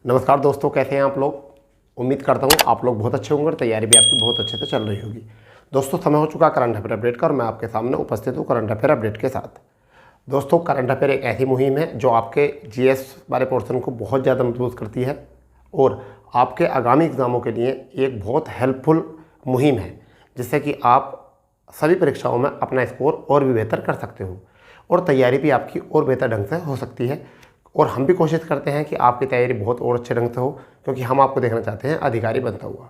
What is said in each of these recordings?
नमस्कार दोस्तों, कैसे हैं आप लोग। उम्मीद करता हूँ आप लोग बहुत अच्छे होंगे और तैयारी भी आपकी बहुत अच्छे से चल रही होगी। दोस्तों, समय हो चुका करंट अफेयर अपडेट का और मैं आपके सामने उपस्थित हूँ करंट अफेयर अपडेट के साथ। दोस्तों, करंट अफेयर एक ऐसी मुहिम है जो आपके जीएस वाले पोर्शन को बहुत ज़्यादा मजबूत करती है और आपके आगामी एग्जामों के लिए एक बहुत हेल्पफुल मुहिम है, जिससे कि आप सभी परीक्षाओं में अपना स्कोर और भी बेहतर कर सकते हो और तैयारी भी आपकी और बेहतर ढंग से हो सकती है। और हम भी कोशिश करते हैं कि आपकी तैयारी बहुत और अच्छे ढंग से हो, क्योंकि हम आपको देखना चाहते हैं अधिकारी बनता हुआ।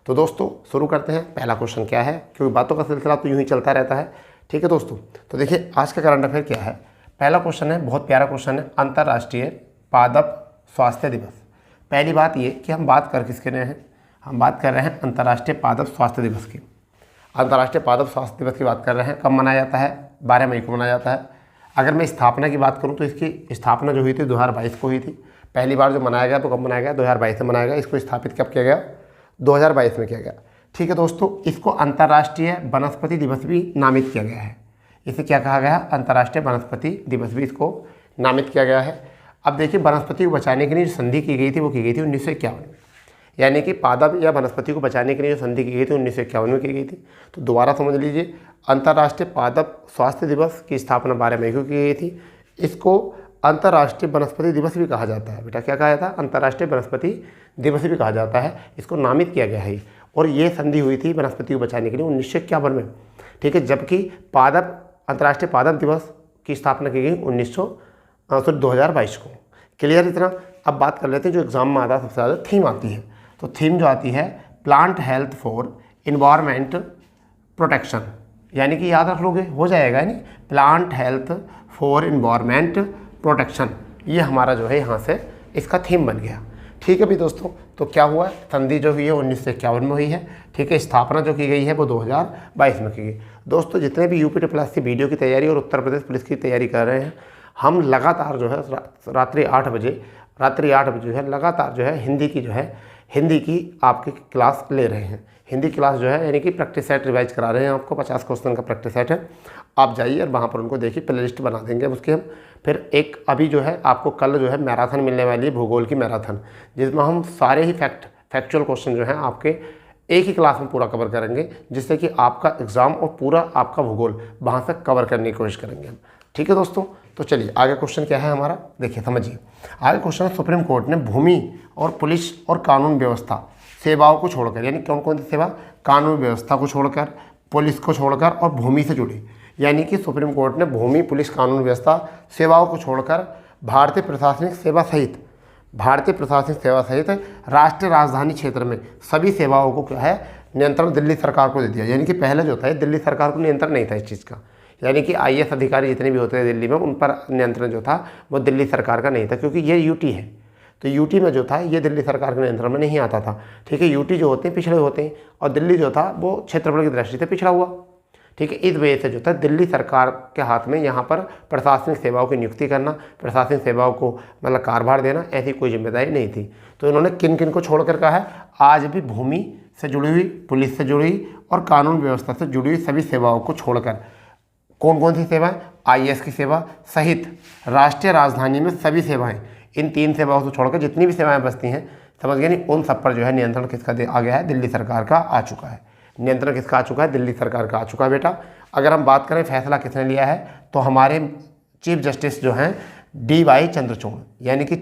तो दोस्तों, शुरू करते हैं। पहला क्वेश्चन क्या है, क्योंकि बातों का सिलसिला तो यूँ ही चलता रहता है। ठीक है दोस्तों, तो देखिए आज का करंट अफेयर क्या है। पहला क्वेश्चन है, बहुत प्यारा क्वेश्चन है, अंतर्राष्ट्रीय पादप स्वास्थ्य दिवस। पहली बात ये कि हम बात कर किसके रहे हैं, हम बात कर रहे हैं अंतर्राष्ट्रीय पादप स्वास्थ्य दिवस की। अंतर्राष्ट्रीय पादप स्वास्थ्य दिवस की बात कर रहे हैं। कब मनाया जाता है? 12 मई को मनाया जाता है। अगर मैं स्थापना की बात करूं तो इसकी स्थापना जो हुई थी 2022 को हुई थी। पहली बार जो मनाया गया तो कब मनाया गया? 2022 में मनाया गया। इसको स्थापित कब किया गया? 2022 में किया गया। ठीक है दोस्तों, इसको अंतर्राष्ट्रीय वनस्पति दिवस भी नामित किया गया है। इसे क्या कहा गया? अंतर्राष्ट्रीय वनस्पति दिवस भी इसको नामित किया गया है। अब देखिए, वनस्पति को बचाने के लिए जो संधि की गई थी वो की गई थी 1951 में, यानी कि पादप या वनस्पति को बचाने के लिए जो संधि की गई थी 1951 में की गई थी। तो दोबारा समझ लीजिए, अंतर्राष्ट्रीय पादप स्वास्थ्य दिवस की स्थापना 12 मई को की गई थी। इसको अंतर्राष्ट्रीय वनस्पति दिवस भी कहा जाता है। बेटा क्या कहा जाता है? अंतर्राष्ट्रीय वनस्पति दिवस भी कहा जाता है। इसको नामित किया गया है और ये संधि हुई थी वनस्पति को बचाने के लिए 1951 में। ठीक है, जबकि अंतर्राष्ट्रीय पादप दिवस की स्थापना की गई 2022 को। क्लियर इतना? अब बात कर लेते हैं जो एग्जाम में आता है, सबसे ज़्यादा थीम आती है। तो थीम जो आती है, plant health for environment protection, यानी कि याद रख लोगे, हो जाएगा नहीं, plant health for environment protection. ये हमारा जो है यहाँ से इसका थीम बन गया। ठीक है भी दोस्तों, तो क्या हुआ? संधि जो हुई है 1951 में हुई है। ठीक है, स्थापना जो की गई है वो 2022 में की गई। दोस्तों, जितने भी यूपी प्लस की वीडियो की तैयारी और उत्तर प्रदेश पुलिस की तैयारी कर रहे हैं, हम लगातार जो है रात्रि 8 बजे जो है लगातार जो है हिंदी की आपकी क्लास ले रहे हैं। हिंदी क्लास जो है यानी कि प्रैक्टिस सेट रिवाइज करा रहे हैं आपको। 50 क्वेश्चन का प्रैक्टिस सेट है। आप जाइए और वहाँ पर उनको देखिए, प्ले लिस्ट बना देंगे उसकी हम। फिर एक अभी जो है आपको कल जो है मैराथन मिलने वाली है, भूगोल की मैराथन, जिसमें हम सारे ही फैक्चुअल क्वेश्चन जो हैं आपके एक ही क्लास में पूरा कवर करेंगे, जिससे कि आपका एग्ज़ाम और पूरा आपका भूगोल वहाँ से कवर करने की कोशिश करेंगे हम। ठीक है दोस्तों, तो चलिए आगे क्वेश्चन क्या है हमारा, देखिए समझिए। आगे क्वेश्चन है, सुप्रीम कोर्ट ने भूमि और पुलिस और कानून व्यवस्था सेवाओं को छोड़कर, यानी कौन कौन सी सेवा? कानून व्यवस्था को छोड़कर, पुलिस को छोड़कर और भूमि से जुड़ी, यानी कि सुप्रीम कोर्ट ने भूमि, पुलिस, कानून व्यवस्था सेवाओं को छोड़कर भारतीय प्रशासनिक सेवा सहित राष्ट्रीय राजधानी क्षेत्र में सभी सेवाओं को क्या है, नियंत्रण दिल्ली सरकार को दे दिया। यानी कि पहले जो था दिल्ली सरकार को नियंत्रण नहीं था इस चीज़ का, यानी कि आईएएस अधिकारी जितने भी होते थे दिल्ली में, उन पर नियंत्रण जो था वो दिल्ली सरकार का नहीं था, क्योंकि ये यूटी है। तो यूटी में जो था ये दिल्ली सरकार के नियंत्रण में नहीं आता था। ठीक है, यूटी जो होते हैं पिछड़े होते हैं और दिल्ली जो था वो क्षेत्रफल की दृष्टि से पिछड़ा हुआ। ठीक है, इस वजह से जो था दिल्ली सरकार के हाथ में यहाँ पर प्रशासनिक सेवाओं की नियुक्ति करना, प्रशासनिक सेवाओं को मतलब कारभार देना, ऐसी कोई जिम्मेदारी नहीं थी। तो इन्होंने किन किन को छोड़कर कहा है? आज भी भूमि से जुड़ी हुई, पुलिस से जुड़ी हुई और कानून व्यवस्था से जुड़ी हुई सभी सेवाओं को छोड़कर। कौन कौन सी सेवाएं? आईएएस की सेवा सहित राष्ट्रीय राजधानी में सभी सेवाएं। इन 3 सेवाओं को छोड़कर जितनी भी सेवाएं बचती हैं, समझ गए नहीं, उन सब पर जो है नियंत्रण किसका आ गया है? दिल्ली सरकार का आ चुका है। नियंत्रण किसका आ चुका है? दिल्ली सरकार का आ चुका है बेटा। अगर हम बात करें फैसला किसने लिया है, तो हमारे चीफ जस्टिस जो हैं DY चंद्रचूड़, यानी कि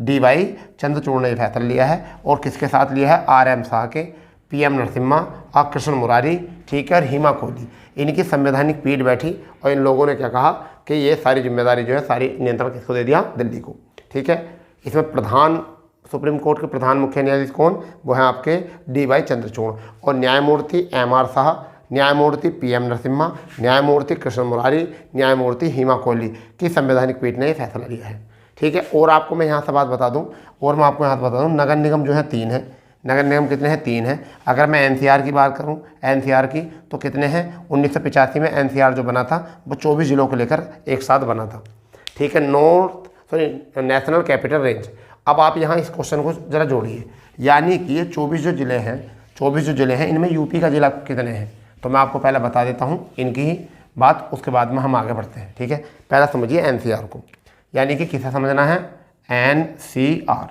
DY चंद्रचूड़ ने ये फैसला लिया है। और किसके साथ लिया है? RM शाह के, PM नरसिम्हा और कृष्ण मुरारी, ठीक है, और हेमा कोहली, इनकी संवैधानिक पीठ बैठी और इन लोगों ने क्या कहा कि ये सारी जिम्मेदारी जो है, सारी नियंत्रण किसको दे दिया? दिल्ली को। ठीक है, इसमें सुप्रीम कोर्ट के प्रधान मुख्य न्यायाधीश कौन? वो हैं आपके DY चंद्रचूड़ और न्यायमूर्ति MR शाह, न्यायमूर्ति PM नरसिम्हा, न्यायमूर्ति कृष्ण मुरारी, न्यायमूर्ति हेमा कोहली की संवैधानिक पीठ ने यह फैसला लिया है। ठीक है, और आपको मैं यहाँ से बात बता दूँ, नगर निगम जो है 3 है। नगर निगम कितने हैं? 3 हैं। अगर मैं NCR की बात करूं, NCR की, तो कितने हैं? 1985 में NCR जो बना था वो 24 जिलों को लेकर एक साथ बना था। ठीक है, नेशनल कैपिटल रेंज। अब आप यहाँ इस क्वेश्चन को जरा जोड़िए, यानी कि ये 24 जो जिले हैं इनमें यूपी का जिला कितने हैं? तो मैं आपको पहले बता देता हूँ इनकी ही बात, उसके बाद में हम आगे बढ़ते हैं। ठीक है, पहला समझिए NCR को, यानी कि किसे समझना है? NCR।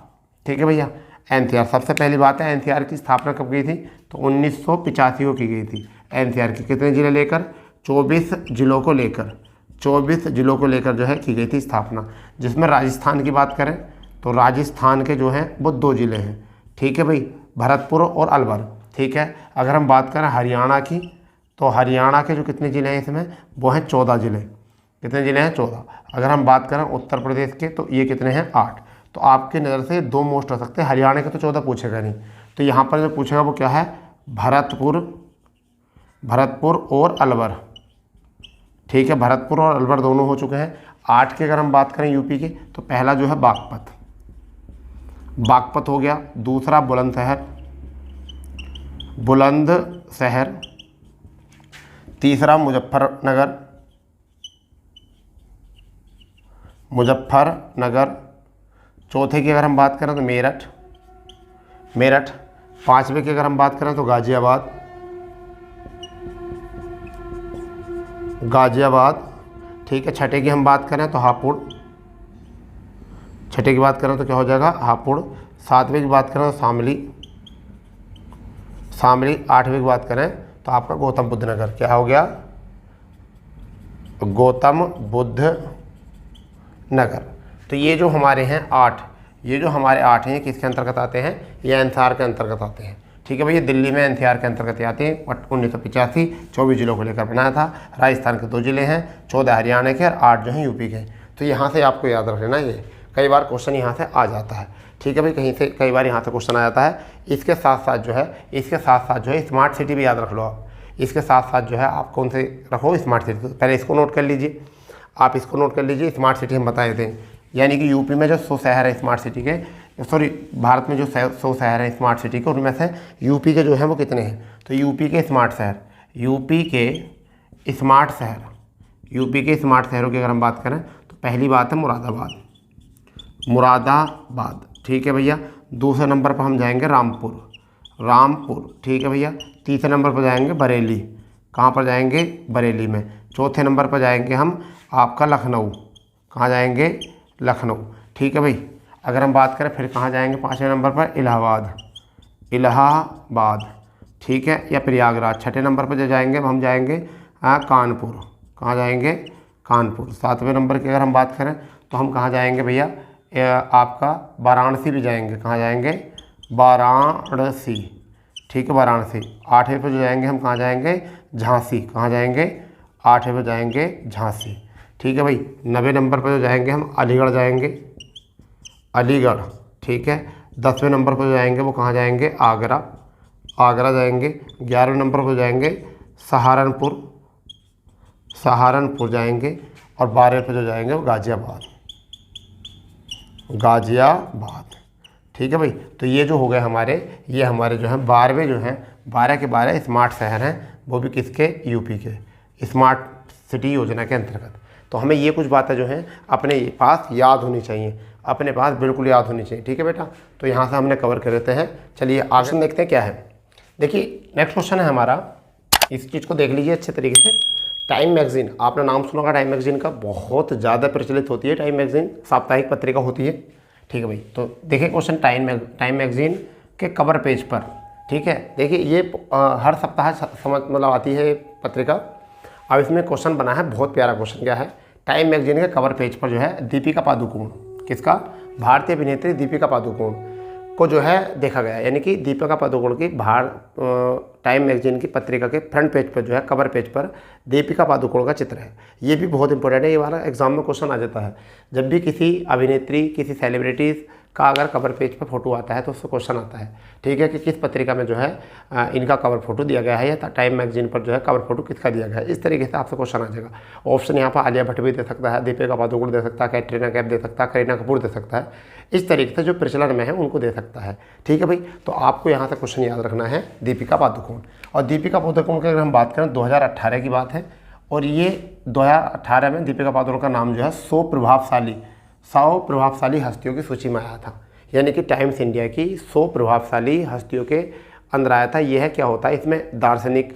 ठीक है भैया। एनसीआर सबसे पहली बात है, एनसीआर की स्थापना कब की थी? तो 1985 को की गई थी। एनसीआर की कितने ज़िले लेकर? 24 जिलों को लेकर, 24 जिलों को लेकर जो है की गई थी स्थापना। जिसमें राजस्थान की बात करें तो राजस्थान के जो हैं वो 2 ज़िले हैं, ठीक है भाई, भरतपुर और अलवर, ठीक है। अगर हम बात करें हरियाणा की तो हरियाणा के जो कितने ज़िले हैं इसमें, वो हैं 14 ज़िले। कितने ज़िले हैं? 14। अगर हम बात करें उत्तर प्रदेश के तो ये कितने हैं? 8। तो आपकी नज़र से 2 मोस्ट हो सकते हैं, हरियाणा के तो 14 पूछेगा नहीं, तो यहाँ पर जो पूछेगा वो क्या है? भरतपुर और अलवर, ठीक है। भरतपुर और अलवर दोनों हो चुके हैं। 8 की अगर हम बात करें यूपी के तो पहला जो है बागपत हो गया। दूसरा बुलंदशहर। तीसरा मुजफ्फरनगर। चौथे की अगर हम बात करें तो मेरठ। 5वें की अगर हम बात करें तो गाजियाबाद, ठीक है। छठे की हम बात करें तो हापुड़। छठे की बात करें तो क्या हो जाएगा? हापुड़। 7वें की बात करें तो शामली। 8वें की बात करें तो आपका गौतम बुद्ध नगर। क्या हो गया? गौतम बुद्ध नगर। तो ये जो हमारे हैं 8, ये जो हमारे 8 हैं किसके अंतर्गत आते हैं? ये एनसीआर के अंतर्गत आते हैं, ठीक है भैया। दिल्ली में एनसीआर के अंतर्गत आते हैं। 1985 24 जिलों को लेकर बनाया था। राजस्थान के 2 जिले हैं, 14 हरियाणा के और 8 जो हैं यूपी के। तो यहाँ से आपको याद रख लेना, ये कई बार क्वेश्चन यहाँ से आ जाता है, ठीक है भाई। कहीं से कई बार यहाँ से क्वेश्चन आ जाता है। इसके साथ साथ जो है स्मार्ट सिटी भी याद रख लो आप। इसके साथ साथ जो है आप कौन से रखो? Smart city. पहले इसको नोट कर लीजिए, आप इसको नोट कर लीजिए। स्मार्ट सिटी हम बताए थे, यानी कि यूपी में जो 100 शहर है स्मार्ट सिटी के, भारत में जो 100 शहर हैं स्मार्ट सिटी के, उनमें से यूपी के जो हैं वो कितने हैं? तो यूपी के स्मार्ट शहरों की अगर हम बात करें तो पहली बात है मुरादाबाद, ठीक है भैया। दूसरे नंबर पर हम जाएंगे रामपुर, ठीक है भैया। तीसरे नंबर पर जाएंगे बरेली। कहाँ पर जाएंगे? बरेली में। चौथे नंबर पर जाएंगे हम आपका लखनऊ। कहाँ जाएंगे? लखनऊ, ठीक है भाई। अगर हम बात करें फिर कहाँ जाएंगे? 5वें नंबर पर इलाहाबाद, ठीक है, या प्रयागराज। 6ठे नंबर पर जो जाएंगे हम जाएंगे कानपुर। कहाँ जाएंगे? कानपुर। 7वें नंबर की अगर हम बात करें तो हम कहाँ जाएंगे भैया? आपका वाराणसी भी जाएंगे। कहाँ जाएंगे? वाराणसी, ठीक है, वाराणसी। 8वें पर जो जाएंगे हम कहाँ जाएंगे? झांसी। कहाँ जाएंगे? 8वें पर जाएंगे झांसी, ठीक है भाई। 9वें नंबर पर जो जाएंगे हम अलीगढ़ जाएंगे, ठीक है। 10वें नंबर पर जो जाएंगे वो कहाँ जाएंगे? आगरा जाएंगे। 11वें नंबर पर जाएंगे सहारनपुर जाएंगे। और 12वें पर जो जाएंगे वो गाजियाबाद, ठीक है भाई। तो ये जो हो गए हमारे जो हैं 12वें जो हैं 12 के 12 स्मार्ट शहर हैं, वो भी किसके? यूपी के, स्मार्ट सिटी योजना के अंतर्गत। तो हमें ये कुछ बातें जो हैं अपने पास याद होनी चाहिए, अपने पास बिल्कुल याद होनी चाहिए, ठीक है बेटा। तो यहाँ से हमने कवर कर देते हैं। चलिए आगे देखते हैं क्या है। देखिए नेक्स्ट क्वेश्चन है हमारा, इस चीज़ को देख लीजिए अच्छे तरीके से। टाइम मैगजीन, आपने नाम सुना होगा टाइम मैगजीन का, बहुत ज़्यादा प्रचलित होती है टाइम मैगजीन, साप्ताहिक पत्रिका होती है, ठीक है भाई। तो देखिए क्वेश्चन टाइम मैगजीन के कवर पेज पर, ठीक है। देखिए ये हर सप्ताह मतलब आती है पत्रिका। अब इसमें क्वेश्चन बना है, बहुत प्यारा क्वेश्चन। क्या है? टाइम मैगजीन के कवर पेज पर जो है दीपिका पादुकोण, किसका? भारतीय अभिनेत्री दीपिका पादुकोण को जो है देखा गया, यानी कि दीपिका पादुकोण की टाइम मैगजीन की पत्रिका के फ्रंट पेज पर जो है, कवर पेज पर दीपिका पादुकोण का चित्र है। ये भी बहुत इंपॉर्टेंट है, ये वाला एग्जाम में क्वेश्चन आ जाता है। जब भी किसी अभिनेत्री, किसी सेलिब्रिटीज़ का अगर कवर पेज पर फोटो आता है तो उससे क्वेश्चन आता है, ठीक है, कि किस पत्रिका में जो है इनका कवर फोटो दिया गया है, या टाइम मैगजीन पर जो है कवर फोटो किसका दिया गया है। इस तरीके से आपसे क्वेश्चन आ जाएगा। ऑप्शन यहाँ पर आलिया भट्ट भी दे सकता है, दीपिका पादुकोण दे सकता है, कैटरीना कैफ दे सकता है, करीना कपूर दे सकता है। इस तरीके से जो प्रचलन में है उनको दे सकता है, ठीक है भाई। तो आपको यहाँ से क्वेश्चन याद रखना है दीपिका पादुकोण। और दीपिका पादुकोण की अगर हम बात करें 2018 की बात है, और ये 2018 में दीपिका पादुकोण का नाम जो है 100 प्रभावशाली हस्तियों की सूची में आया था, यानी कि टाइम्स इंडिया की 100 प्रभावशाली हस्तियों के अंदर आया था। यह है क्या होता है, इसमें दार्शनिक,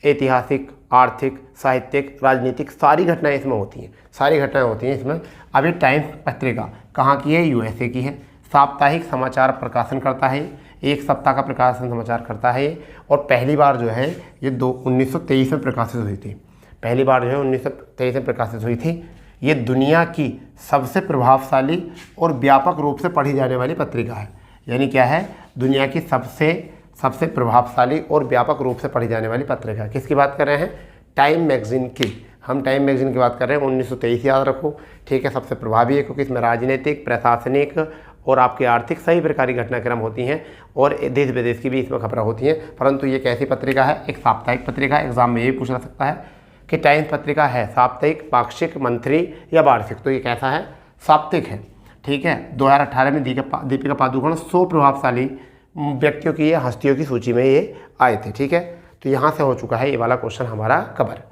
ऐतिहासिक, आर्थिक, साहित्यिक, राजनीतिक सारी घटनाएं इसमें होती हैं, इसमें। अभी टाइम्स पत्रिका कहाँ की है? यूएसए की है। साप्ताहिक समाचार प्रकाशन करता है, एक सप्ताह का प्रकाशन समाचार करता है। और पहली बार जो है ये 1923 में प्रकाशित हुई थी। पहली बार जो है 1923 में प्रकाशित हुई थी। ये दुनिया की सबसे प्रभावशाली और व्यापक रूप से पढ़ी जाने वाली पत्रिका है। यानी क्या है, दुनिया की सबसे प्रभावशाली और व्यापक रूप से पढ़ी जाने वाली पत्रिका। किसकी बात कर रहे हैं? टाइम मैगजीन की। हम टाइम मैगजीन की बात कर रहे हैं। 1923 याद रखो, ठीक है। सबसे प्रभावी है क्योंकि इसमें राजनीतिक, प्रशासनिक और आपकी आर्थिक सही प्रकार की घटनाक्रम होती हैं और देश विदेश की भी इसमें खबरें होती हैं। परंतु ये कैसी पत्रिका है? एक साप्ताहिक पत्रिका है। एग्जाम में ये भी पूछ सकता है कि टाइम्स पत्रिका है साप्ताहिक, पाक्षिक, मंथली या वार्षिक। तो ये कैसा है? साप्ताहिक है, ठीक है। 2018 में दीपिका पादुकोण 100 प्रभावशाली व्यक्तियों की या हस्तियों की सूची में ये आए थे, ठीक है। तो यहाँ से हो चुका है ये वाला क्वेश्चन हमारा कवर,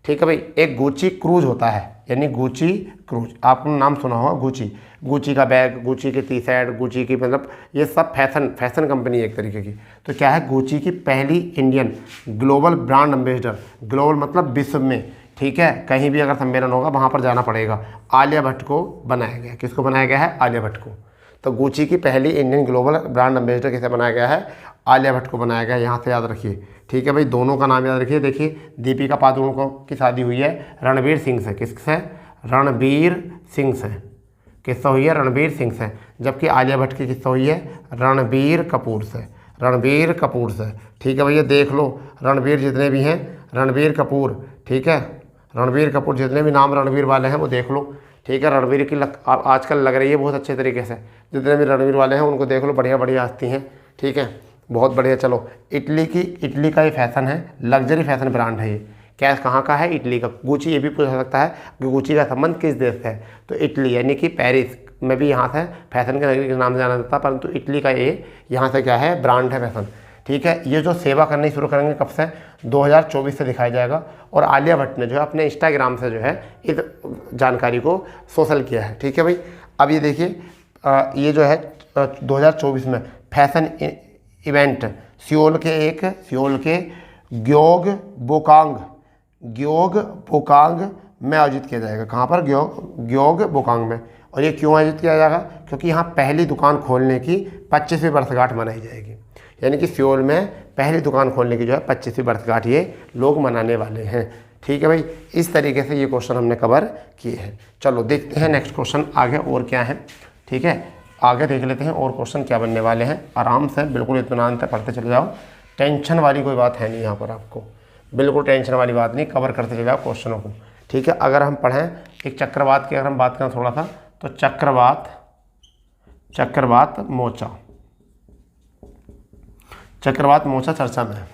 ठीक है भाई। एक गुची क्रूज होता है, यानी गुची क्रूज, आपने नाम सुना होगा गुची। गुची का बैग, गुची की टी शर्ट, गुची की मतलब ये सब फैशन कंपनी है एक तरीके की। तो क्या है, गुची की पहली Indian global brand ambassador, global मतलब विश्व में, ठीक है, कहीं भी अगर सम्मेलन होगा वहाँ पर जाना पड़ेगा, आलिया भट्ट को बनाया गया। किसको बनाया गया है? आलिया भट्ट को। तो गुची की पहली इंडियन ग्लोबल ब्रांड एम्बेसडर किसे बनाया गया है? आलिया भट्ट को बनाया गया है। यहाँ से याद रखिए, ठीक है भाई। दोनों का नाम याद रखिए। देखिए, दीपिका पादुकोण की शादी हुई है रणवीर सिंह से। किससे? रणवीर सिंह से। किससे हुई है? रणवीर सिंह से। जबकि आलिया भट्ट की किससे हुई है? रणबीर कपूर से। रणबीर कपूर से, ठीक है भैया। देख लो, रणबीर जितने भी हैं, रणबीर कपूर, ठीक है। रणबीर कपूर जितने भी नाम रणबीर वाले हैं वो देख लो, ठीक है। रणबीर की आजकल लग रही है बहुत अच्छे तरीके से। जितने भी रणबीर वाले हैं उनको देख लो, बढ़िया बढ़िया हस्ती हैं, ठीक है, बहुत बढ़िया। चलो, इटली का ये फैशन है, लग्जरी फैशन ब्रांड है ये। क्या कहाँ का है? इटली का। गुची ये भी पूछ सकता है कि गुची का संबंध किस देश से है? तो इटली, यानी कि पेरिस में भी यहाँ से फैशन के नगरी के नाम से जाना जाता है, परंतु इटली का ये यहाँ से क्या है? ब्रांड है फैशन, ठीक है। ये जो सेवा करनी शुरू करेंगे कब से? 2024 से दिखाया जाएगा। और आलिया भट्ट ने जो है अपने इंस्टाग्राम से जो है इस जानकारी को सोशल किया है, ठीक है भाई। अब ये देखिए, ये जो है 2024 में फैशन इवेंट सियोल के ग्योग में आयोजित किया जाएगा। कहाँ पर? ग्योग बोकांग में। और ये क्यों आयोजित किया जाएगा? क्योंकि यहाँ पहली दुकान खोलने की 25वीं वर्षगांठ मनाई जाएगी। यानी कि सियोल में पहली दुकान खोलने की जो है 25वीं वर्षगांठ ये लोग मनाने वाले हैं, ठीक है भाई। इस तरीके से ये क्वेश्चन हमने कवर किए हैं। चलो देखते हैं नेक्स्ट क्वेश्चन आगे और क्या है, ठीक है। आगे देख लेते हैं और क्वेश्चन क्या बनने वाले हैं। आराम से बिल्कुल इत्मीनान से पढ़ते चले जाओ, टेंशन वाली कोई बात है नहीं यहाँ पर, आपको बिल्कुल टेंशन वाली बात नहीं, कवर करते चले जाओ क्वेश्चनों को, ठीक है। अगर हम पढ़ें एक चक्रवात की, अगर हम बात करें थोड़ा सा, तो चक्रवात मोचा चर्चा में है।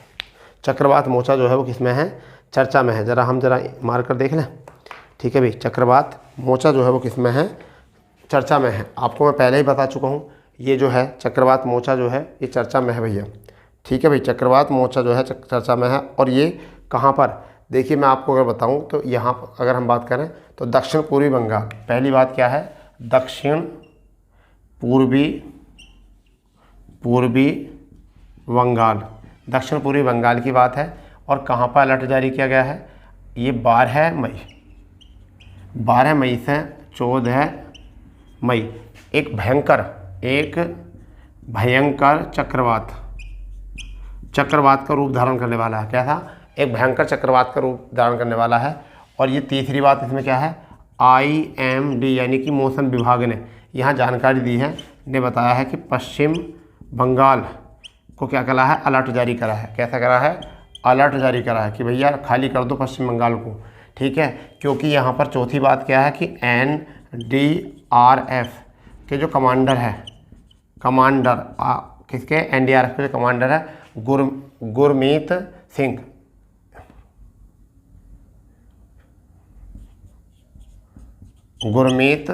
चक्रवात मोचा जो है वो किस में है? चर्चा में है। जरा मार कर देख लें, ठीक है भाई। चक्रवात मोचा जो है वो किस में है? चर्चा में है। आपको मैं पहले ही बता चुका हूँ, ये जो है चक्रवात मोचा जो है ये चर्चा में है भैया, ठीक है भाई। चक्रवात मोचा जो है चर्चा में है। और ये कहाँ पर? देखिए, मैं आपको अगर बताऊँ तो यहाँ पर अगर हम बात करें तो दक्षिण पूर्वी बंगाल। पहली बात क्या है? दक्षिण पूर्वी बंगाल, दक्षिण पूर्वी बंगाल की बात है। और कहाँ पर अलर्ट जारी किया गया है? ये 12 मई से 14 मई एक भयंकर चक्रवात का रूप धारण करने वाला है। क्या था? एक भयंकर चक्रवात का रूप धारण करने वाला है। और ये तीसरी बात इसमें क्या है? IMD यानी कि मौसम विभाग ने यहाँ जानकारी दी है, ने बताया है कि पश्चिम बंगाल को क्या करा है? अलर्ट जारी करा है। कैसा करा है? अलर्ट जारी करा है कि भैया खाली कर दो पश्चिम बंगाल को, ठीक है। क्योंकि यहाँ पर चौथी बात क्या है कि NDRF के जो कमांडर है, किसके? NDRF के जो कमांडर है गुरमीत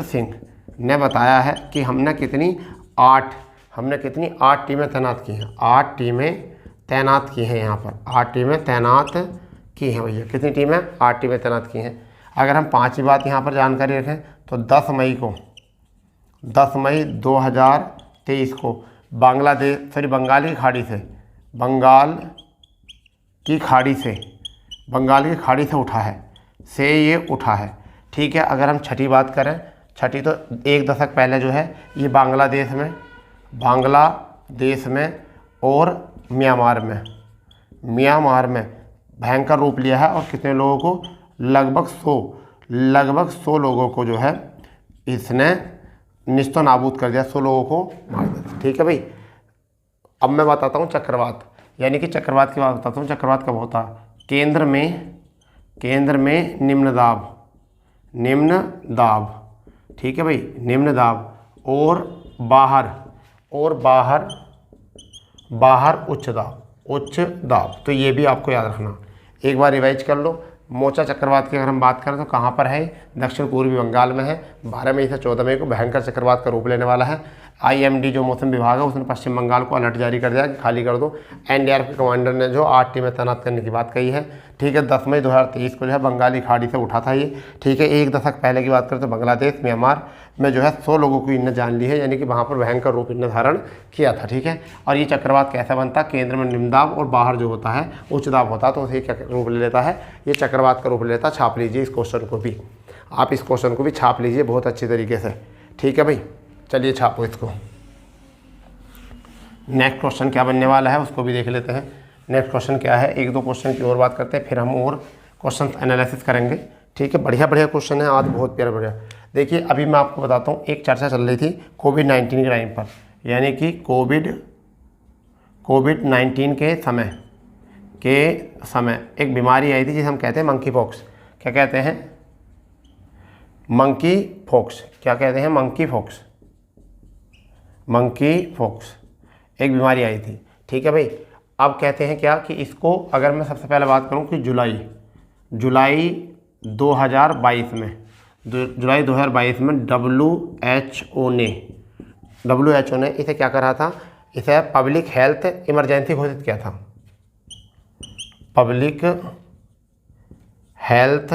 सिंह ने बताया है कि हमने कितनी 8 टीमें तैनात की हैं। 8 टीमें तैनात की हैं यहाँ पर, 8 टीमें तैनात की हैं भैया। कितनी टीमें? 8 टीमें तैनात की हैं। अगर हम 5वीं बात यहाँ पर जानकारी रखें तो 10 मई 2023 को बंगाल की खाड़ी से उठा है, ठीक है। अगर हम छठी बात करें छठी तो 1 दशक पहले जो है ये बांग्लादेश में और म्यांमार में भयंकर रूप लिया है और कितने लोगों को, लगभग 100 लोगों को जो है इसने निस्तो नाबूद कर दिया, 100 लोगों को मार दिया। ठीक है भाई। अब मैं बताता हूँ चक्रवात, यानी कि चक्रवात की बात बताता हूँ। चक्रवात कब होता है? केंद्र में निम्न दाब, ठीक है भाई, निम्न दाब, और बाहर उच्च दाब। तो ये भी आपको याद रखना, एक बार रिवाइज कर लो। मोचा चक्रवात की अगर हम बात करें तो कहाँ पर है? दक्षिण पूर्वी बंगाल में है। 12 मई से 14 मई को भयंकर चक्रवात का रूप लेने वाला है। IMD जो मौसम विभाग है उसने पश्चिम बंगाल को अलर्ट जारी कर दिया कि खाली कर दो। NDRF के कमांडर ने जो 8 टीमें तैनात करने की बात कही है। ठीक है, 10 मई 2023 को जो है बंगाली खाड़ी से उठा था ये। ठीक है, 1 दशक पहले की बात करें तो बांग्लादेश म्यांमार में जो है 100 लोगों को इनने जान ली है, यानी कि वहाँ पर भयंकर रूप इनने धारण किया था। ठीक है, और ये चक्रवात कैसा बनता? केंद्र में निम्न दाब और बाहर जो होता है उच्च दाब होता है, तो उसे क्या रूप ले लेता है? ये चक्रवात का रूप ले लेता है। छाप लीजिए इस क्वेश्चन को भी, आप इस क्वेश्चन को भी छाप लीजिए बहुत अच्छी तरीके से। ठीक है भाई, चलिए छापो इसको। नेक्स्ट क्वेश्चन क्या बनने वाला है उसको भी देख लेते हैं। नेक्स्ट क्वेश्चन क्या है, 1-2 क्वेश्चन की और बात करते हैं, फिर हम और क्वेश्चन एनालिसिस करेंगे। ठीक है, बढ़िया क्वेश्चन है आज, बहुत प्यारा बढ़िया। देखिए अभी मैं आपको बताता हूँ, एक चर्चा चल रही थी कोविड-19 के टाइम पर, यानी कि कोविड-19 के समय एक बीमारी आई थी जिसे हम कहते हैं मंकी पॉक्स। क्या कहते हैं? Monkey pox. क्या कहते हैं? मंकी पॉक्स एक बीमारी आई थी। ठीक है भाई, अब कहते हैं क्या कि इसको, अगर मैं सबसे पहले बात करूं कि जुलाई 2022 में WHO ने इसे क्या करा था? इसे पब्लिक हेल्थ इमरजेंसी घोषित किया था। पब्लिक हेल्थ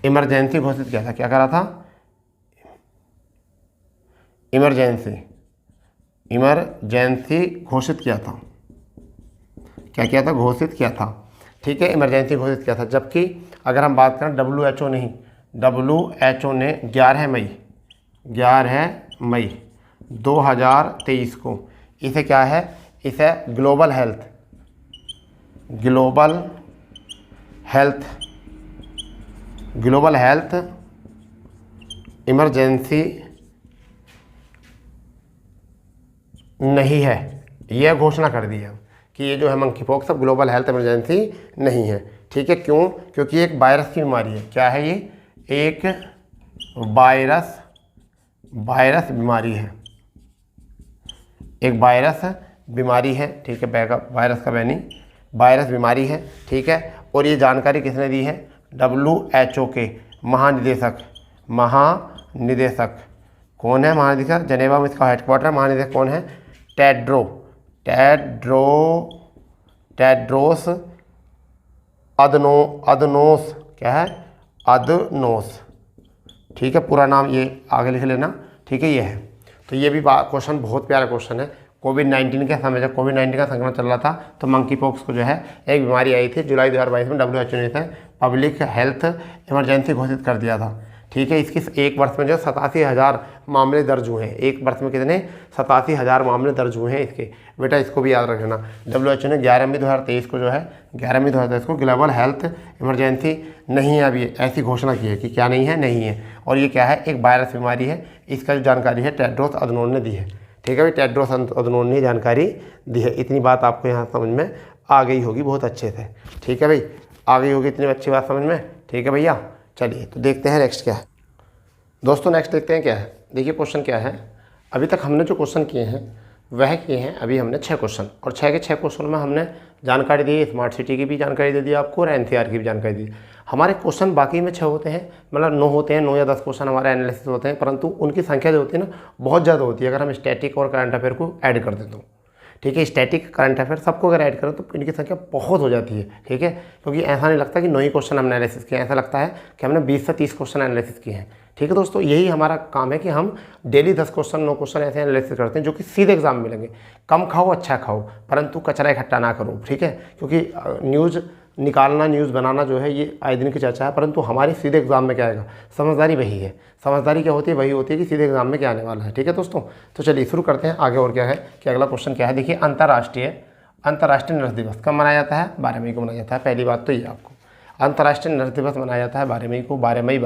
इमरजेंसी घोषित किया था। क्या करा था? इमरजेंसी घोषित किया था। क्या किया था? घोषित किया था। ठीक है, इमरजेंसी घोषित किया था। जबकि अगर हम बात करें WHO ने 11 मई 2023 को इसे क्या है? इसे ग्लोबल हेल्थ इमरजेंसी नहीं है, यह घोषणा कर दी है कि ये जो है मंकी पॉक्स अब ग्लोबल हेल्थ इमरजेंसी नहीं है। ठीक है, क्यों? क्योंकि एक वायरस की बीमारी है। क्या है ये? एक वायरस बीमारी है। एक वायरस बीमारी है। ठीक है, वायरस का नहीं, वायरस बीमारी है। ठीक है, और ये जानकारी किसने दी है? WHO के महानिदेशक कौन है? महानिदेशक जनेवा में इसका हेडक्वार्टर है। महानिदेशक कौन है? टेड्रोस अदनोस। क्या है? अदनोस। ठीक है, पूरा नाम ये आगे लिख लेना। ठीक है, ये है। तो ये भी क्वेश्चन बहुत प्यारा क्वेश्चन है। कोविड-19 के समय जब कोविड-19 का संक्रमण चल रहा था तो मंकी पॉक्स को जो है एक बीमारी आई थी। जुलाई 2022 में WHO ने इसे पब्लिक हेल्थ इमरजेंसी घोषित कर दिया था। ठीक है, इसकी एक वर्ष में जो 87,000 मामले दर्ज हुए हैं। एक वर्ष में कितने? 87,000 मामले दर्ज हुए हैं इसके। बेटा इसको भी याद रखना। WHO ने 11 मई 2023 को जो है 11 मई 2023 को ग्लोबल हेल्थ इमरजेंसी नहीं है अभी, ऐसी घोषणा की है कि क्या नहीं है? नहीं है। और ये क्या है? एक वायरस बीमारी है। इसका जो जानकारी है टेड्रोस अदनोन ने दी है। ठीक है भाई, टेड्रोस अदनोन ने जानकारी दी है। इतनी बात आपको यहाँ समझ में आ गई होगी बहुत अच्छे से। ठीक है भाई, आ गई होगी इतनी अच्छी बात समझ में। ठीक है भैया, चलिए तो देखते हैं नेक्स्ट क्या है। दोस्तों नेक्स्ट देखते हैं क्या है। देखिए क्वेश्चन क्या है। अभी तक हमने जो क्वेश्चन किए हैं वह किए हैं अभी हमने 6 क्वेश्चन, और 6 के 6 क्वेश्चन में हमने जानकारी दी, स्मार्ट सिटी की भी जानकारी दे दी आपको और NCR की भी जानकारी दी। हमारे क्वेश्चन बाकी में 6 होते हैं, मतलब 9 होते हैं, 9 या 10 क्वेश्चन हमारे एनालिसिस होते हैं, परंतु उनकी संख्या जो होती है ना बहुत ज़्यादा होती है अगर हम स्टैटिक और करंट अफेयर को ऐड कर दें तो। ठीक है, स्टैटिक करंट अफेयर सबको अगर ऐड करें तो इनकी संख्या बहुत हो जाती है। ठीक है, क्योंकि ऐसा नहीं लगता कि 9 ही क्वेश्चन हमने एनालिसिस किए, ऐसा लगता है कि हमने 20 से 30 क्वेश्चन एनालिसिस किए हैं। ठीक है दोस्तों, यही हमारा काम है कि हम डेली 10 क्वेश्चन 9 क्वेश्चन ऐसे एनालिसिस करते हैं जो कि सीधे एग्जाम में मिलेंगे। कम खाओ अच्छा खाओ, परंतु कचरा इकट्ठा ना करो। ठीक है, क्योंकि निकालना, न्यूज़ बनाना जो है ये आए दिन की चर्चा है, परंतु हमारी सीधे एग्जाम में क्या आएगा, समझदारी वही है। समझदारी क्या होती है, वही होती है कि सीधे एग्जाम में क्या आने वाला है। ठीक है दोस्तों, तो चलिए शुरू करते हैं आगे। और क्या है कि अगला क्वेश्चन क्या है, देखिए अंतर्राष्ट्रीय नर्स दिवस कब मनाया जाता है, 12 मई को मनाया जाता है। पहली बात तो ये आपको अंतर्राष्ट्रीय नर्स दिवस मनाया जाता है 12 मई को। 12 मई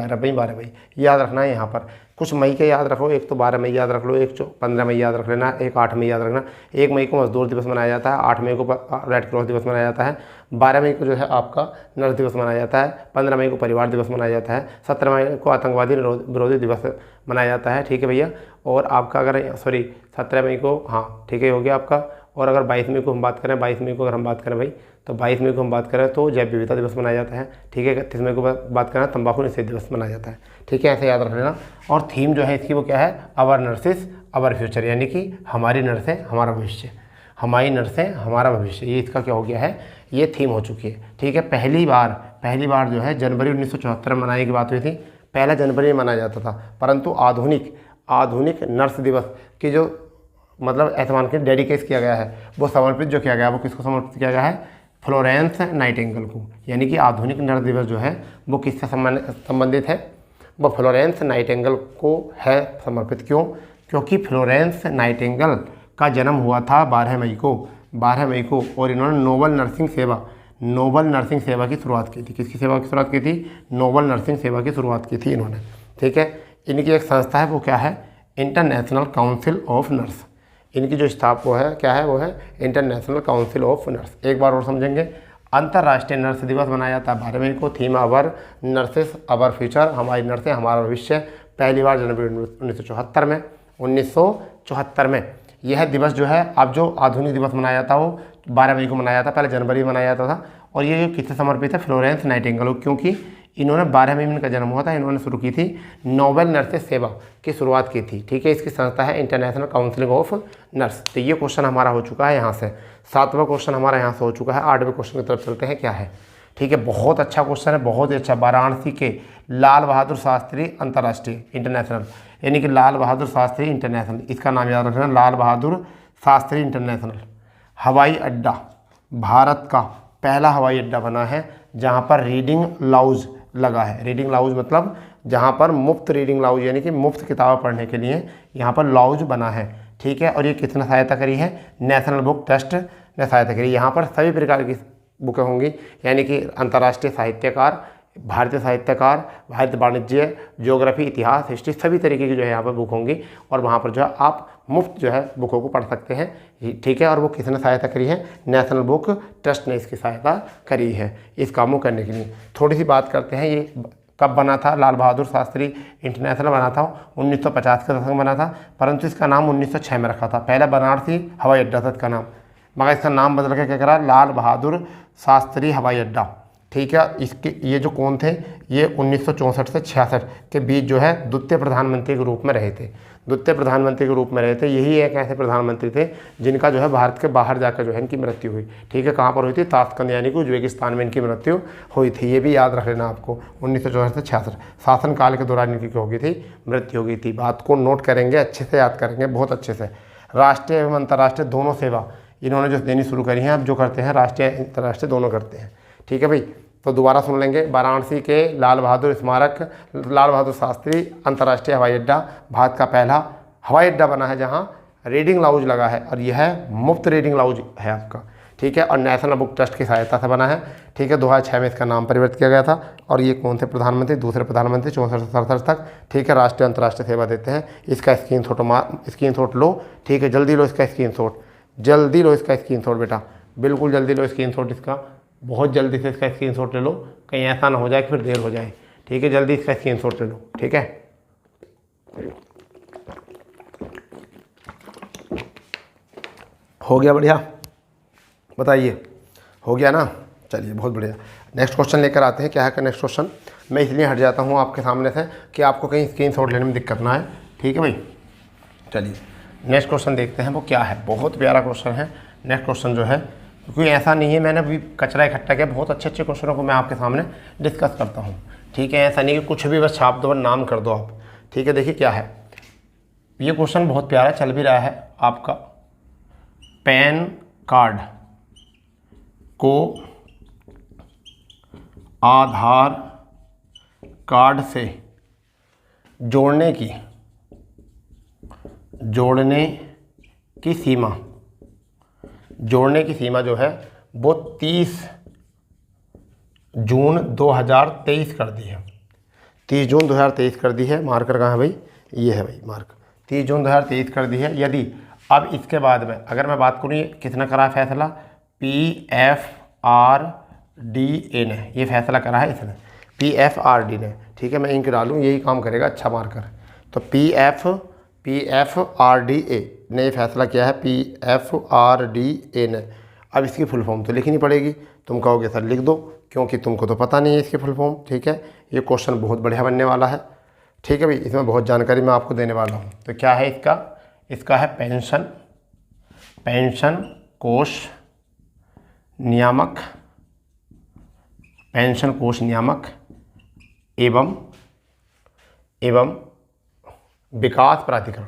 याद रखना है। यहाँ पर कुछ मई के याद रखो, एक तो 12 मई याद रख लो, एक 15 मई याद रख लेना, एक 8 मई याद रखना। 1 मई को मजदूर दिवस मनाया जाता है, 8 मई को रेड क्रॉस दिवस मनाया जाता है, 12 मई को जो है आपका नर्स दिवस मनाया जाता है, 15 मई को परिवार दिवस मनाया जाता है, 17 मई को आतंकवादी विरोधी दिवस मनाया जाता है। ठीक है भैया। और आपका अगर 17 मई को, हाँ ठीक है हो गया आपका। और अगर 22 मई को हम बात करें, 22 मई को अगर हम बात करें भाई, तो 22 मई को हम बात करें तो जैव विविधता दिवस मनाया जाता है। ठीक है। 31 मई को बात करें तंबाकू निषेध दिवस मनाया जाता है। ठीक है, ऐसे याद रख लेना। और थीम जो है इसकी वो क्या है, आवर नर्सेस आवर फ्यूचर, यानी कि हमारी नर्सें हमारा भविष्य, हमारी नर्सें हमारा भविष्य, ये इसका क्या हो गया है, ये थीम हो चुकी है। ठीक है। पहली बार जो है जनवरी 1974 में मनाने की बात हुई थी, पहला जनवरी में मनाया जाता था, परंतु आधुनिक नर्स दिवस की जो मतलब ऐसे के डेडिकेट किया गया है, वो समर्पित जो किया गया है, वो किसको समर्पित किया गया है, फ्लोरेंस नाइटिंगेल को। यानी कि आधुनिक नर्स दिवस जो है वो किससे संबंधित है, वो फ्लोरेंस नाइटिंगेल को है समर्पित। क्यों? क्योंकि फ्लोरेंस नाइटिंगेल का जन्म हुआ था 12 मई को, और इन्होंने नोबल नर्सिंग सेवा की शुरुआत की थी। किसकी सेवा की शुरुआत की थी? नोबल नर्सिंग सेवा की शुरुआत की थी इन्होंने। ठीक है। इनकी एक संस्था है, वो क्या है, इंटरनेशनल काउंसिल ऑफ नर्स। इनकी जो स्टाफ वो है क्या है, वो है इंटरनेशनल काउंसिल ऑफ नर्स। एक बार और समझेंगे। अंतर्राष्ट्रीय नर्स दिवस मनाया जाता है 12 मई को। Theme our nurses our future, हमारी नर्सें हमारा भविष्य। पहली बार जनवरी 1974 में यह दिवस जो है, अब जो आधुनिक दिवस मनाया जाता है वो 12 मई को मनाया जाता, पहले जनवरी में मनाया जाता था। और ये किससे समर्पित है, फ्लोरेंस नाइटिंगेल, क्योंकि इन्होंने 12 मई में इनका जन्म हुआ था, इन्होंने शुरू की थी नोबेल नर्सेस सेवा की शुरुआत की थी। ठीक है। इसकी संस्था है इंटरनेशनल काउंसिल ऑफ नर्स। तो ये क्वेश्चन हमारा हो चुका है यहाँ से, 7वां क्वेश्चन हमारा यहाँ से हो चुका है। 8वें क्वेश्चन की तरफ चलते हैं, क्या है। ठीक है, बहुत अच्छा क्वेश्चन है, बहुत ही अच्छा। वाराणसी के लाल बहादुर शास्त्री अंतर्राष्ट्रीय इंटरनेशनल, यानी कि लाल बहादुर शास्त्री इंटरनेशनल, इसका नाम याद रखना, लाल बहादुर शास्त्री इंटरनेशनल हवाई अड्डा भारत का पहला हवाई अड्डा बना है जहाँ पर रीडिंग लाउज लगा है। रीडिंग लाउज मतलब जहाँ पर मुफ्त रीडिंग लाउज, यानी कि मुफ्त किताबें पढ़ने के लिए यहाँ पर लाउज बना है। ठीक है। और ये किसने सहायता करी है, नेशनल बुक ट्रस्ट ने सहायता करी। यहाँ पर सभी प्रकार की बुकें होंगी, यानी कि अंतर्राष्ट्रीय साहित्यकार, भारतीय साहित्यकार, भारतीय वाणिज्य, ज्योग्राफी, इतिहास, हिस्ट्री, सभी तरीके की जो है यहाँ पर बुक होंगी। और वहाँ पर जो है आप मुफ्त जो है बुकों को पढ़ सकते हैं। ठीक है। और वो किसने सहायता करी है, नेशनल बुक ट्रस्ट ने इसकी सहायता करी है इस काम को करने के लिए। थोड़ी सी बात करते हैं, ये कब बना था, लाल बहादुर शास्त्री इंटरनेशनल बना था 1950 के दशक में बना था, परंतु इसका नाम 1906 में रखा था। पहला बनारसी हवाई अड्डा था इसका नाम, मगर इसका नाम बदल के क्या करा, लाल बहादुर शास्त्री हवाई अड्डा। ठीक है। इसके ये जो कौन थे, ये 1964 से 66 के बीच जो है द्वितीय प्रधानमंत्री के रूप में रहे थे। यही एक ऐसे प्रधानमंत्री थे जिनका जो है भारत के बाहर जाकर जो है इनकी मृत्यु हुई। ठीक है। कहाँ पर हुई थी, ताशकंद यानी कि उज्बेकिस्तान में इनकी मृत्यु हुई थी। ये भी याद रख लेना आपको, 1964 से 66 शासनकाल के दौरान इनकी हो गई थी, मृत्यु हो गई थी। बात को नोट करेंगे, अच्छे से याद करेंगे, बहुत अच्छे से। राष्ट्रीय एवं अंतर्राष्ट्रीय दोनों सेवा इन्होंने जो देनी शुरू करी है, अब जो करते हैं राष्ट्रीय अंतर्राष्ट्रीय दोनों करते हैं। ठीक है भाई। तो दोबारा सुन लेंगे, वाराणसी के लाल बहादुर शास्त्री अंतर्राष्ट्रीय हवाई अड्डा भारत का पहला हवाई अड्डा बना है जहां रीडिंग लाउज लगा है, और यह मुफ्त रीडिंग लाउज है आपका। ठीक है। और नेशनल बुक ट्रस्ट की सहायता से बना है। ठीक है। 2006 में इसका नाम परिवर्तित किया गया था। और ये कौन थे प्रधानमंत्री, दूसरे प्रधानमंत्री 64 से 67 तक। ठीक है। राष्ट्रीय अंतर्राष्ट्रीय सेवा देते हैं। इसका स्क्रीनशॉट लो। ठीक है, जल्दी लो इसका स्क्रीनशॉट बेटा, बिल्कुल जल्दी लो स्क्रीनशॉट इसका, बहुत जल्दी से इसका स्क्रीनशॉट ले लो, कहीं ऐसा ना हो जाए कि फिर देर हो जाए। ठीक है, जल्दी इसका स्क्रीनशॉट ले लो। ठीक है। हो गया, बढ़िया, बताइए हो गया ना, चलिए बहुत बढ़िया। नेक्स्ट क्वेश्चन लेकर आते हैं। क्या है का नेक्स्ट क्वेश्चन, मैं इसलिए हट जाता हूँ आपके सामने से कि आपको कहीं स्क्रीनशॉट लेने में दिक्कत ना आए। ठीक है भाई। चलिए नेक्स्ट क्वेश्चन देखते हैं वो क्या है। बहुत प्यारा क्वेश्चन है नेक्स्ट क्वेश्चन जो है, क्योंकि ऐसा नहीं है मैंने अभी कचरा इकट्ठा किया, बहुत अच्छे अच्छे क्वेश्चनों को मैं आपके सामने डिस्कस करता हूँ। ठीक है। ऐसा नहीं कि कुछ भी बस छाप दो और नाम कर दो आप। ठीक है। देखिए क्या है, ये क्वेश्चन बहुत प्यारा चल भी रहा है आपका। पैन कार्ड को आधार कार्ड से जोड़ने की सीमा जो है वो 30 जून 2023 कर दी है। 30 जून 2023 कर दी है। मार्कर कहाँ है भाई? ये है भाई मार्क। 30 जून 2023 कर दी है। यदि अब इसके बाद में अगर मैं बात करूँ, ये किसने करा फैसला? PFRDA ने ये फैसला करा है इसने, PFRD ने। ठीक है, मैं इंक डालूँ, यही काम करेगा अच्छा मार्कर। तो PFRDA ने ये फैसला किया है, PFRDA ने। अब इसकी फुल फॉर्म तो लिखनी पड़ेगी। तुम कहोगे सर लिख दो, क्योंकि तुमको तो पता नहीं है इसकी फुल फॉर्म। ठीक है, ये क्वेश्चन बहुत बढ़िया बनने वाला है। ठीक है भाई, इसमें बहुत जानकारी मैं आपको देने वाला हूँ। तो क्या है इसका है पेंशन कोष नियामक एवं विकास प्राधिकरण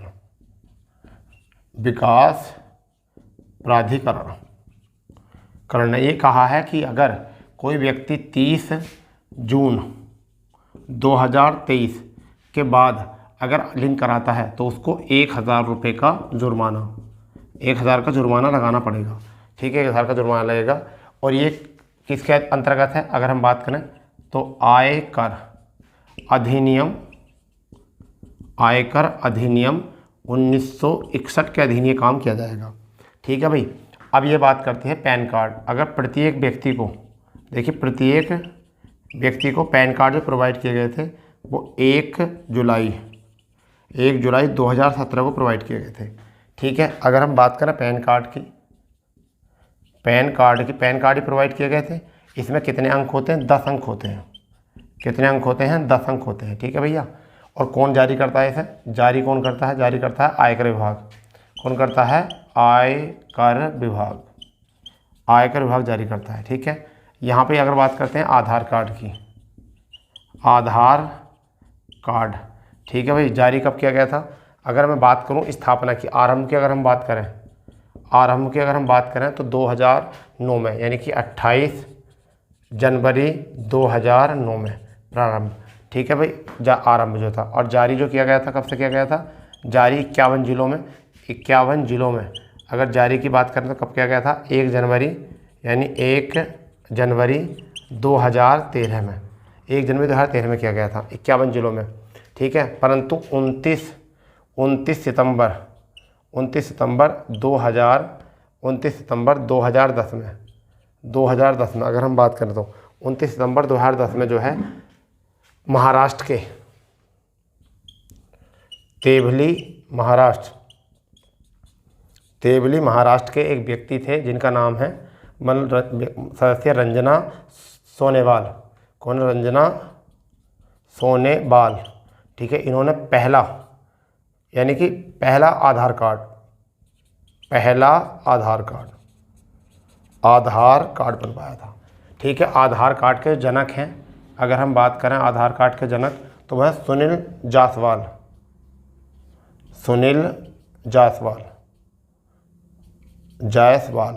ने ये कहा है कि अगर कोई व्यक्ति 30 जून 2023 के बाद अगर लिंक कराता है तो उसको 1000 रुपये का जुर्माना 1000 का जुर्माना लगाना पड़ेगा। ठीक है, 1000 का जुर्माना लगेगा। और ये किसके अंतर्गत है? अगर हम बात करें तो आयकर अधिनियम 1961 के अधीन ये काम किया जाएगा। ठीक है भाई, अब ये बात करते हैं पैन कार्ड। अगर प्रत्येक व्यक्ति को पैन कार्ड जो प्रोवाइड किए गए थे वो 1 जुलाई 2017 को प्रोवाइड किए गए थे। ठीक है, अगर हम बात करें पैन कार्ड ही प्रोवाइड किए गए थे। इसमें कितने अंक होते हैं? 10 अंक होते हैं। कितने अंक होते हैं? 10 अंक होते हैं। ठीक है भैया, और कौन जारी करता है इसे? जारी कौन करता है? जारी करता है आयकर विभाग। कौन करता है? आयकर विभाग जारी करता है। ठीक है, यहाँ पे अगर बात करते हैं आधार कार्ड। ठीक है भाई, जारी कब किया गया था? अगर मैं बात करूँ स्थापना की, आरंभ की अगर हम बात करें तो 2009 में, यानी कि 28 जनवरी 2009 में प्रारंभ। ठीक है भाई, आरंभ जो था। और जारी जो किया गया था, कब से किया गया था? जारी 51 जिलों में अगर जारी की बात करें तो कब किया गया था? 1 जनवरी 2013 में। 1 जनवरी 2013 में किया गया था 51 जिलों में। ठीक है, परंतु 29 सितंबर 2010 में अगर हम बात करें तो 29 सितंबर 2010 में जो है महाराष्ट्र के तेवली महाराष्ट्र के एक व्यक्ति थे जिनका नाम है सदस्य रंजना सोनेवाल। कौन? रंजना सोनेवाल। ठीक है, इन्होंने पहला आधार कार्ड बनवाया था। ठीक है, आधार कार्ड के जनक हैं, अगर हम बात करें आधार कार्ड के जनक तो वह सुनील जायसवाल।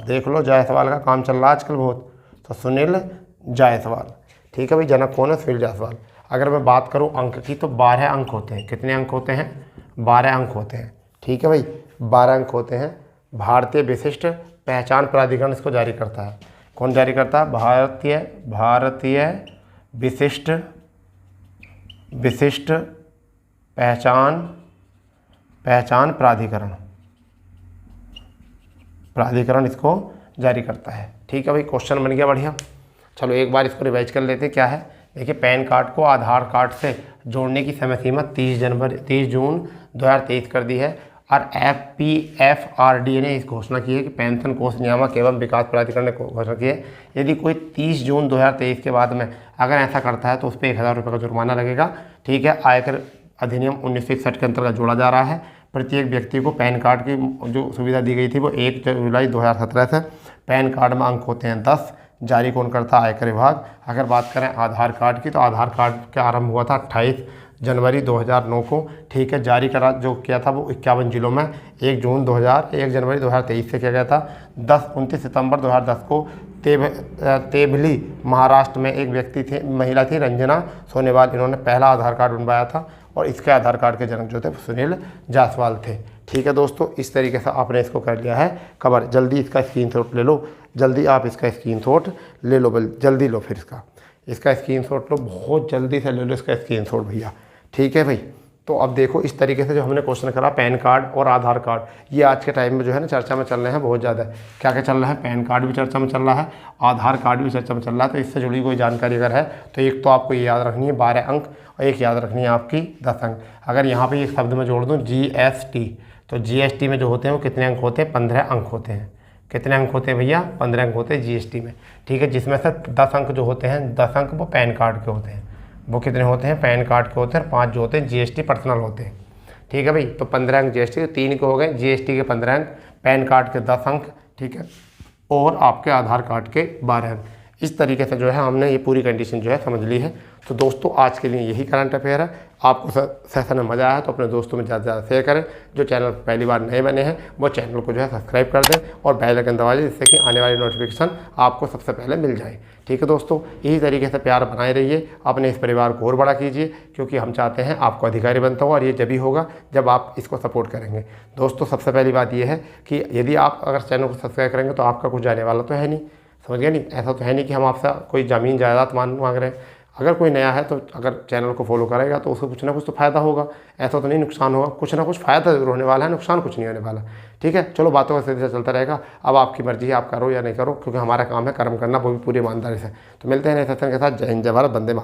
देख लो, जायसवाल का काम चल रहा है आजकल बहुत, तो सुनील जायसवाल। ठीक है भाई, जनक कौन है? सुनील जायसवाल। अगर मैं बात करूं अंक की तो 12 अंक होते हैं। कितने अंक होते हैं? 12 अंक होते हैं। ठीक है भाई, 12 अंक होते हैं। भारतीय विशिष्ट पहचान प्राधिकरण इसको जारी करता है। कौन जारी करता है? भारतीय विशिष्ट पहचान प्राधिकरण इसको जारी करता है। ठीक है भाई, क्वेश्चन बन गया बढ़िया। चलो एक बार इसको रिवाइज कर लेते हैं। क्या है? देखिए, पैन कार्ड को आधार कार्ड से जोड़ने की समय सीमा 30 जून 2023 कर दी है। और PFRDA ने इस घोषणा की है कि पेंशन कोष नियामक एवं विकास प्राधिकरण ने घोषणा की है, यदि कोई 30 जून 2023 के बाद में अगर ऐसा करता है तो उस पर 1000 रुपये का जुर्माना लगेगा। ठीक है, आयकर अधिनियम 1961 के अंतर्गत जोड़ा जा रहा है। प्रत्येक व्यक्ति को पैन कार्ड की जो सुविधा दी गई थी वो 1 जुलाई 2017 से। पैन कार्ड में अंक होते हैं 10। जारी कौन करता है? आयकर विभाग। अगर बात करें आधार कार्ड की तो आधार कार्ड का आरंभ हुआ था 28 जनवरी 2009 को। ठीक है, जारी करा जो किया था वो 51 जिलों में 1 जनवरी 2023 से किया गया था। 29 सितंबर 2010 को तेभली महाराष्ट्र में एक व्यक्ति थे, महिला थी रंजना सोनेवाल। इन्होंने पहला आधार कार्ड बनवाया था और इसके आधार कार्ड के जनक जो थे सुनील जायसवाल थे। ठीक है दोस्तों, इस तरीके से आपने इसको कर लिया है कवर। जल्दी इसका स्क्रीनशॉट ले लो, जल्दी आप इसका स्क्रीनशॉट ले लो, जल्दी लो, फिर इसका स्क्रीनशॉट लो, बहुत जल्दी से ले लो इसका स्क्रीनशॉट भैया। ठीक है भाई, तो अब देखो इस तरीके से जो हमने क्वेश्चन करा, पैन कार्ड और आधार कार्ड, ये आज के टाइम में जो है ना चर्चा में चल रहे हैं बहुत ज़्यादा। क्या क्या चल रहा है, पैन कार्ड भी चर्चा में चल रहा है, आधार कार्ड भी चर्चा में चल रहा है। तो इससे जुड़ी कोई जानकारी अगर है तो एक तो आपको ये याद रखनी है 12 अंक और एक याद रखनी है आपकी 10 अंक। अगर यहाँ पर एक शब्द में जोड़ दूँ GST, तो GST में जो होते हैं वो कितने अंक होते हैं, 15 अंक होते हैं। कितने अंक होते हैं भैया, 15 अंक होते हैं GST में। ठीक है, जिसमें से 10 अंक जो होते हैं, 10 अंक वो पैन कार्ड के होते हैं। वो कितने होते हैं, पैन कार्ड के होते हैं, और 5 जो होते हैं GST पर्सनल होते हैं। ठीक है भाई, तो 15 अंक GST, 3 के हो गए, GST के 15 अंक, पैन कार्ड के 10 अंक, ठीक है, और आपके आधार कार्ड के 12 अंक। इस तरीके से जो है हमने ये पूरी कंडीशन जो है समझ ली है। तो दोस्तों आज के लिए यही करंट अफेयर है। आपको सेशन में मज़ा आया तो अपने दोस्तों में ज़्यादा से ज़्यादा शेयर करें। जो चैनल पर पहली बार नए बने हैं वो चैनल को जो है सब्सक्राइब कर दें और बेल आइकन दबा दें, जिससे कि आने वाली नोटिफिकेशन आपको सबसे पहले मिल जाए। ठीक है दोस्तों, इसी तरीके से प्यार बनाए रहिए, अपने इस परिवार को और बड़ा कीजिए, क्योंकि हम चाहते हैं आपको अधिकारी बनता हो, और ये जब ही होगा जब आप इसको सपोर्ट करेंगे। दोस्तों सबसे पहली बात ये है कि यदि आप अगर चैनल को सब्सक्राइब करेंगे तो आपका कुछ जाने वाला तो है नहीं, समझ गए नहीं। ऐसा तो है नहीं कि हम आपसे कोई ज़मीन जायदाद मांग रहे हैं। अगर कोई नया है तो अगर चैनल को फॉलो करेगा तो उसको कुछ ना कुछ तो फ़ायदा होगा, ऐसा तो नहीं नुकसान होगा। कुछ ना कुछ फ़ायदा जरूर होने वाला है, नुकसान कुछ नहीं होने वाला। ठीक है, चलो बातों का सिलसिला चलता रहेगा। अब आपकी मर्जी है, आप करो या नहीं करो, क्योंकि हमारा काम है कर्म करना, वो भी पूरी ईमानदारी से। तो मिलते हैं नए सेशन के साथ। जय हिंद, जय भारत, वंदे मातरम।